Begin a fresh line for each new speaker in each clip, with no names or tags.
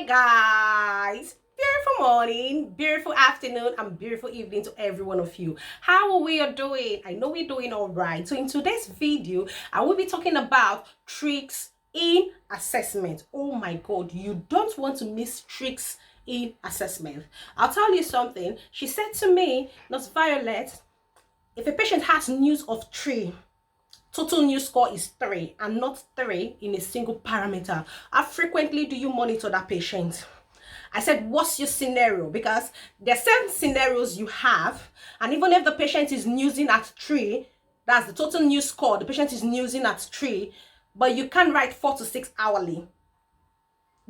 guys, beautiful morning, beautiful afternoon, and beautiful evening to every one of you. How are we doing? I know we're doing all right. So in today's video, I will be talking about tricks in assessment. Oh my god, you don't want to miss tricks in assessment. I'll tell you something. She said to me, Nurse Violet, if a patient has news of 3, total new score is 3 and not 3 in a single parameter, how frequently do you monitor that patient? I said, what's your scenario? Because there are certain scenarios you have, and even if the patient is newsing at 3, that's the total new score, the patient is newsing at 3, but you can't write 4 to 6 hourly.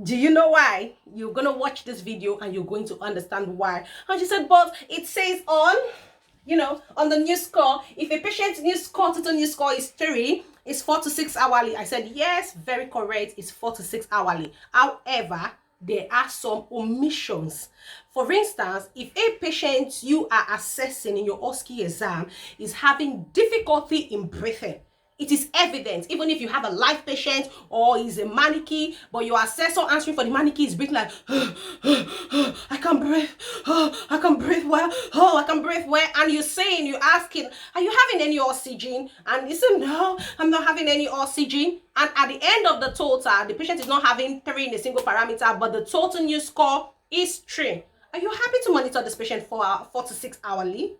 Do you know why? You're going to watch this video and you're going to understand why. And she said, but it says on the new score, if a patient's new score, total new score is 3, it's 4 to 6 hourly. I said, yes, very correct. It's 4 to 6 hourly. However, there are some omissions. For instance, if a patient you are assessing in your Osce exam is having difficulty in breathing, it is evident, even if you have a live patient or is a mannequin, but your assessor answering for the mannequin is breathing like, I can breathe, I can breathe well, I can breathe well, and you're asking, are you having any oxygen? And you say, no, I'm not having any oxygen. And at the end of the total, the patient is not having 3 in a single parameter, but the total new score is 3. Are you happy to monitor this patient for 4 to 6 hourly?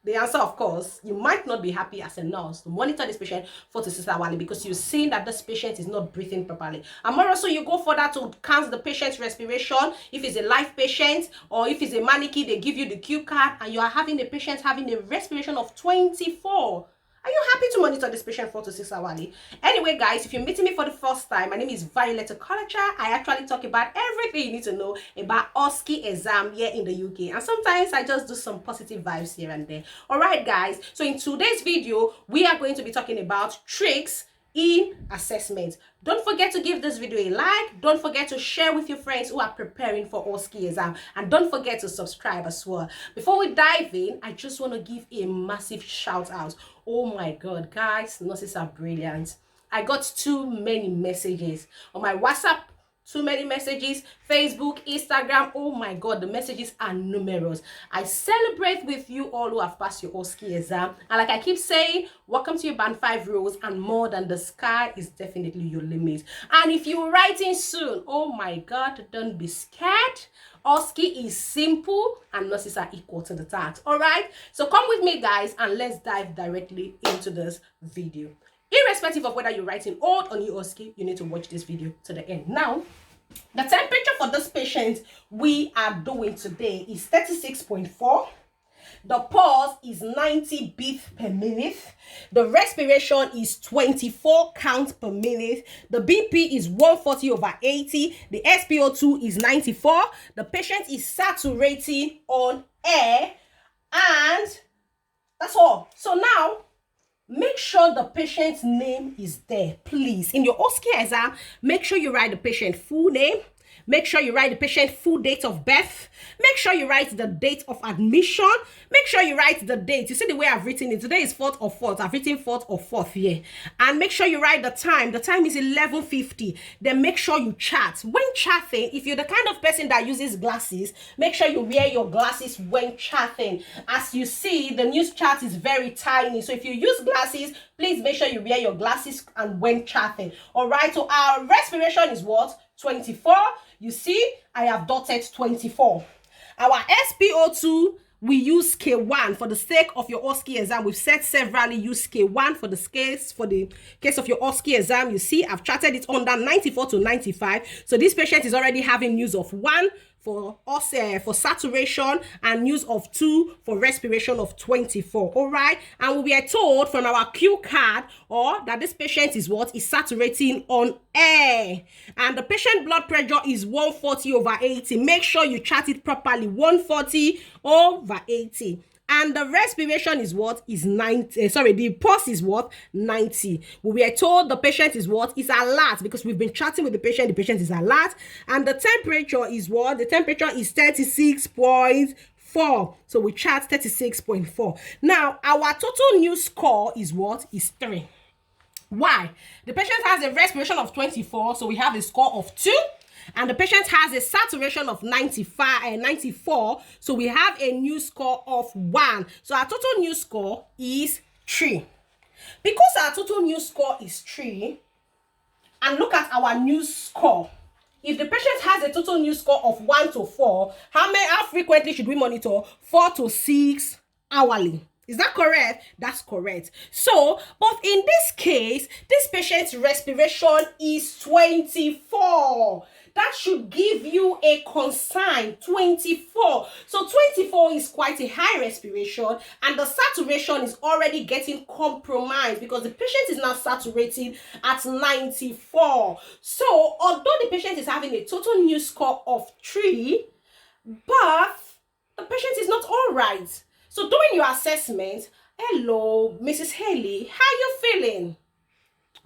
The answer, of course, you might not be happy as a nurse to monitor this patient 4 to 6 hourly because you're seeing that this patient is not breathing properly. And more also, you go further to count the patient's respiration. If it's a live patient or if it's a mannequin, they give you the cue card and you are having the patient having a respiration of 24. Are you happy to monitor this patient 4 to 6 hourly? Anyway, guys, if you're meeting me for the first time, my name is Violet Culture. I actually talk about everything you need to know about Osce exam here in the UK. And sometimes I just do some positive vibes here and there. All right, guys. So in today's video, we are going to be talking about tricks in assessment. Don't forget to give this video a like. Don't forget to share with your friends who are preparing for Osce exam, and don't forget to subscribe as well. Before we dive in, I just want to give a massive shout out. Oh my god, guys, nurses are brilliant. I got too many messages on my WhatsApp, too many messages, Facebook, Instagram. Oh my god, the messages are numerous. I celebrate with you all who have passed your Osce exam, and like I keep saying, welcome to your band 5 rules, and more than the sky is definitely your limit. And if you're writing soon, oh my god, don't be scared. Osce is simple and nurses are equal to the task. All right, so come with me, guys, and let's dive directly into this video. Irrespective of whether you're writing old or new Osce, you need to watch this video to the end. Now, the temperature for this patient we are doing today is 36.4. The pulse is 90 beats per minute. The respiration is 24 counts per minute. The BP is 140/80. The SpO2 is 94. The patient is saturating on air. And that's all. So now, make sure the patient's name is there, please. In your Osce exam, make sure you write the patient's full name. Make sure you write the patient's full date of birth. Make sure you write the date of admission. Make sure you write the date. You see the way I've written it. Today is 4th or 4th. I've written 4th or 4th here. And make sure you write the time. The time is 11:50. Then make sure you chat. When chatting, if you're the kind of person that uses glasses, make sure you wear your glasses when chatting. As you see, the news chat is very tiny. So if you use glasses, please make sure you wear your glasses and when chatting. All right. So our respiration is what? 24. You see, I have dotted 24. Our SpO2, we use K1 for the sake of your Osce exam. We've said severally use K1 for the case of your Osce exam. You see, I've charted it under 94 to 95. So this patient is already having news of 1 for for saturation and news of 2 for respiration of 24. All right, and we are told from our cue card that this patient is saturating on air, and the patient blood pressure is 140/80. Make sure you chart it properly, 140/80. And the respiration is 90. The pulse is 90. We were told the patient is is alert, because we've been chatting with the patient. The patient is alert. And the temperature is The temperature is 36.4. So we chart 36.4. Now, our total new score is Is 3. Why? The patient has a respiration of 24, so we have a score of 2. and the patient has a saturation of 95 and 94, so we have a new score of 1. So our total new score is 3. Because our total new score is 3, and look at our new score. If the patient has a total new score of 1 to 4, how frequently should we monitor? 4 to 6 hourly. Is that correct? That's correct. So, but in this case, this patient's respiration is 24. That should give you a concern. 24. So 24 is quite a high respiration, and the saturation is already getting compromised because the patient is now saturated at 94. So although the patient is having a total new score of 3, but the patient is not all right. So during your assessment, hello, Mrs. Haley, how you feeling?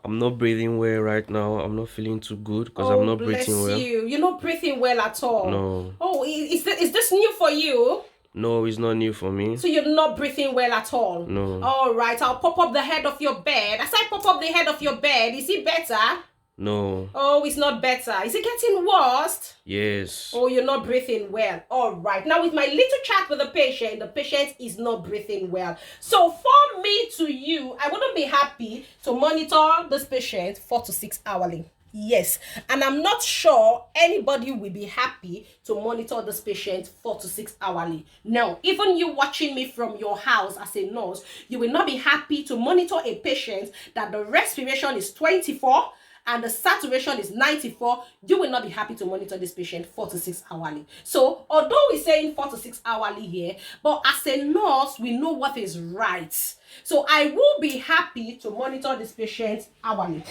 I'm not breathing well right now. I'm not feeling too good because I'm not breathing well.
You. You're not breathing well at all.
No.
Oh, is this new for you?
No, it's not new for me.
So you're not breathing well at all?
No.
All right, I'll pop up the head of your bed. As I pop up the head of your bed, is it better?
No.
Oh, it's not better. Is it getting worse?
Yes.
Oh, you're not breathing well. All right. Now, with my little chat with the patient is not breathing well. So, for me to you, I wouldn't be happy to monitor this patient 4 to 6 hourly. Yes, and I'm not sure anybody will be happy to monitor this patient 4 to 6 hourly. Now, even you watching me from your house as a nurse, you will not be happy to monitor a patient that the respiration is 24 and the saturation is 94. You will not be happy to monitor this patient 4 to 6 hourly. So, although we're saying 4 to 6 hourly here, but as a nurse, we know what is right. So, I will be happy to monitor this patient hourly.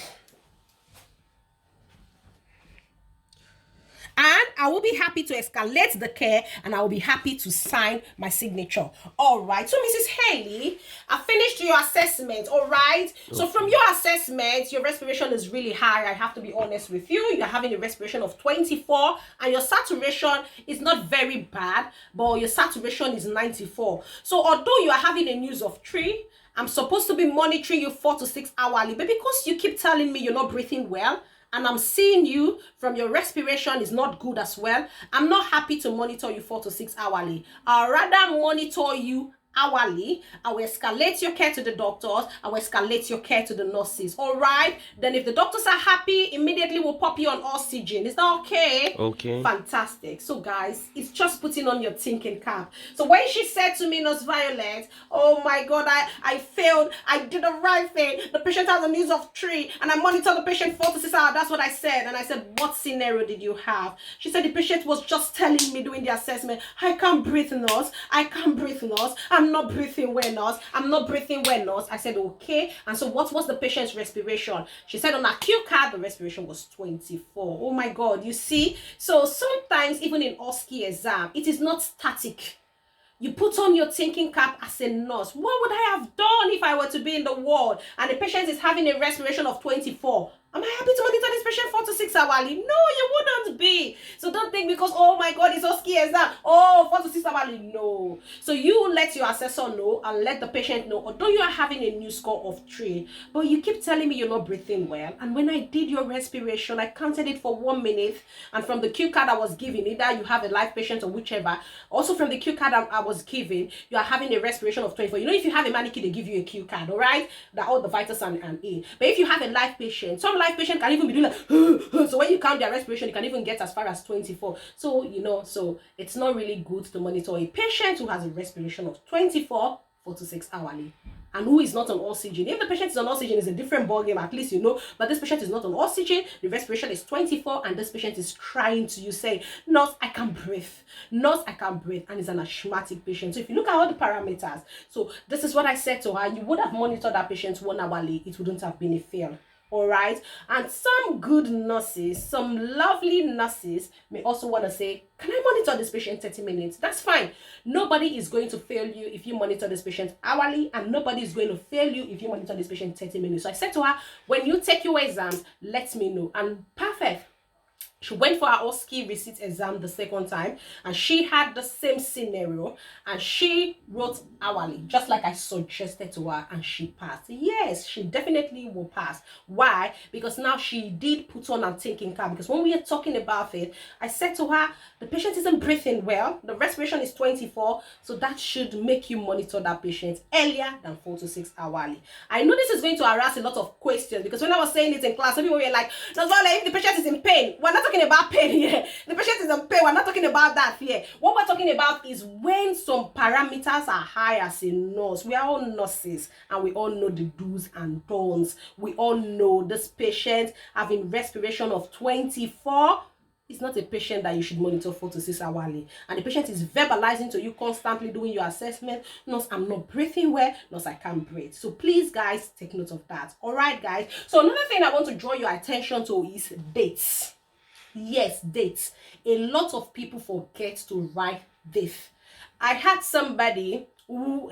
And I will be happy to escalate the care, and I will be happy to sign my signature. All right. So, Mrs. Haley, I finished your assessment. All right. Okay. So, from your assessment, your respiration is really high. I have to be honest with you. You're having a respiration of 24, and your saturation is not very bad, but your saturation is 94. So, although you are having a news of 3, I'm supposed to be monitoring you 4 to 6 hourly, but because you keep telling me you're not breathing well, and I'm seeing you from your respiration is not good as well, I'm not happy to monitor you 4 to 6 hourly. I'll rather monitor you hourly. I will escalate your care to the doctors. I will escalate your care to the nurses. All right. Then if the doctors are happy, immediately we'll pop you on oxygen. Is that okay?
Okay.
Fantastic. So guys, it's just putting on your thinking cap. So when she said to me, Nurse Violet, oh my God, I failed. I did the right thing. The patient has a news of 3 and I monitor the patient 4 to 6 hours. That's what I said. And I said, what scenario did you have? She said the patient was just telling me during the assessment, I can't breathe, nurse. I can't breathe, nurse. I'm not breathing well, nurse. I'm not breathing well, nurse. I said, okay. And so what was the patient's respiration? She said on her Q card, the respiration was 24. Oh my God, you see? So sometimes even in Osce exam, it is not static. You put on your thinking cap as a nurse. What would I have done if I were to be in the ward and the patient is having a respiration of 24? Am I happy to monitor this patient 4 to 6 hourly? No, you wouldn't be. So don't think because, oh my God, it's Osce exam. Oh, 4 to 6 hourly. No. So you let your assessor know and let the patient know, although you are having a new score of 3, but you keep telling me you're not breathing well. And when I did your respiration, I counted it for 1 minute. And from the Q card I was given, either you have a live patient or whichever. Also from the Q card I was given, you are having a respiration of 24. You know, if you have a mannequin, they give you a Q card, all right? That all the vitals and in. But if you have a live patient, some live patient can even be doing like, so when you count their respiration, you can even get as far as 24. So, you know, so it's not really good to monitor a patient who has a respiration of 24 4 to 6 hourly and who is not on oxygen. If the patient is on oxygen, it's a different ballgame, at least you know. But this patient is not on oxygen, the respiration is 24, and this patient is crying to you saying, nurse, I can't breathe. Nurse, I can't breathe. And it's an asthmatic patient. So if you look at all the parameters, so this is what I said to her, you would have monitored that patient 1 hourly, it wouldn't have been a fail. All right. And some good nurses, some lovely nurses may also want to say, can I monitor this patient 30 minutes? That's fine. Nobody is going to fail you if you monitor this patient hourly, and nobody is going to fail you if you monitor this patient 30 minutes. So I said to her, when you take your exams, let me know. And perfect. She went for her OSCE receipt exam the second time, and she had the same scenario, and she wrote hourly just like I suggested to her, and she passed. Yes, she definitely will pass. Why? Because now she did put on her thinking cap. Because when we are talking about it, I said to her, the patient isn't breathing well, the respiration is 24, so that should make you monitor that patient earlier than 4 to 6 hourly. I know this is going to harass a lot of questions, because when I was saying it in class, some people were like, if the patient is in pain, we're not talking about pain here. The patient is in pain, we're not talking about that here. What we're talking about is when some parameters are high as a nurse. We are all nurses, and we all know the do's and don'ts. We all know this patient having respiration of 24. It's not a patient that you should monitor 4 to 6 hourly. And the patient is verbalizing to you constantly doing your assessment. Nurse, I'm not breathing well. Nurse, I can't breathe. So please, guys, take note of that. All right, guys. So another thing I want to draw your attention to is dates. Yes, dates. A lot of people forget to write this. I had somebody who,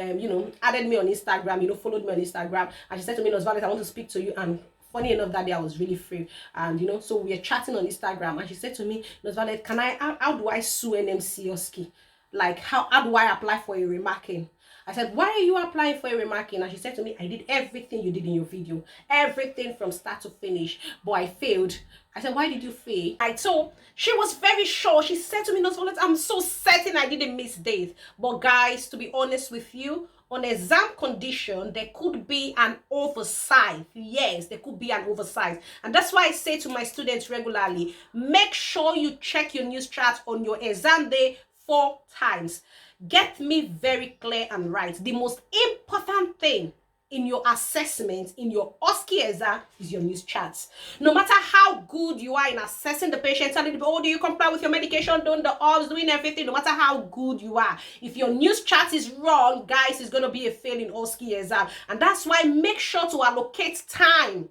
added me on Instagram, followed me on Instagram, and she said to me, Nurse Violet, I want to speak to you. And funny enough, that day I was really free, and so we are chatting on Instagram, and she said to me, Nurse Violet, how do I sue NMC Osce? Like, how do I apply for a remarking? I said, why are you applying for a remarking? And she said to me, I did everything you did in your video, everything from start to finish, but I failed. I said, why did you fail? So she was very sure. She said to me, Nurse Violet, I'm so certain I didn't miss days. But guys, to be honest with you, on exam condition, there could be an oversight. Yes, there could be an oversight. And that's why I say to my students regularly, make sure you check your news chart on your exam day 4 times. Get me very clear and right. The most important thing in your assessment, in your Osce exam, is your news charts. No matter how good you are in assessing the patient, telling them, oh, do you comply with your medication, doing the OBS, doing everything, no matter how good you are, if your news chart is wrong, guys, it's going to be a fail in Osce exam. And that's why make sure to allocate time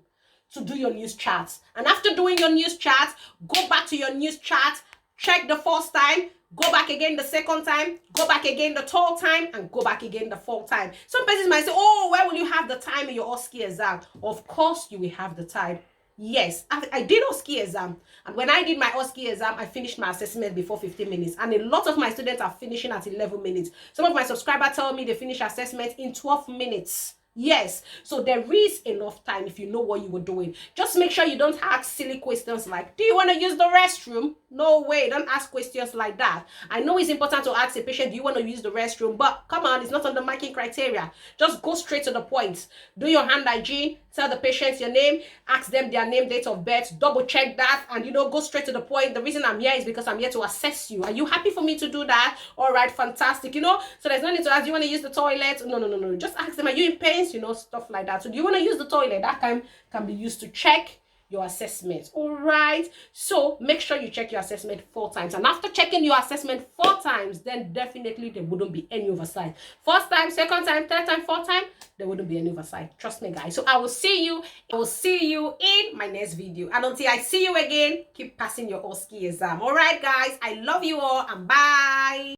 to do your news charts. And after doing your news chart, go back to your news chart, check the first time, go back again the second time, go back again the third time, and go back again the fourth time. Some persons might say, oh, where will you have the time in your Osce exam? Of course you will have the time. Yes, I did Osce exam, and when I did my Osce exam, I finished my assessment before 15 minutes, and a lot of my students are finishing at 11 minutes. Some of my subscribers tell me they finish assessment in 12 minutes. Yes, so there is enough time if you know what you were doing. Just make sure you don't ask silly questions like, do you want to use the restroom? No way, don't ask questions like that. I know it's important to ask a patient, do you want to use the restroom? But come on, it's not on the marking criteria. Just go straight to the point. Do your hand hygiene, tell the patient your name, ask them their name, date of birth, double check that, and go straight to the point. The reason I'm here is because I'm here to assess you. Are you happy for me to do that? All right, fantastic. So there's no need to ask, do you want to use the toilet? No. Just ask them, are you in pain? Stuff like that. So do you want to use the toilet? That can be used to check your assessment. All right, so make sure you check your assessment 4 times, and after checking your assessment 4 times, then definitely there wouldn't be any oversight. First time, second time, third time, fourth time, there wouldn't be any oversight. Trust me, guys. So I will see you in my next video, and until I see you again, keep passing your Osce exam. All right, guys, I love you all, and bye.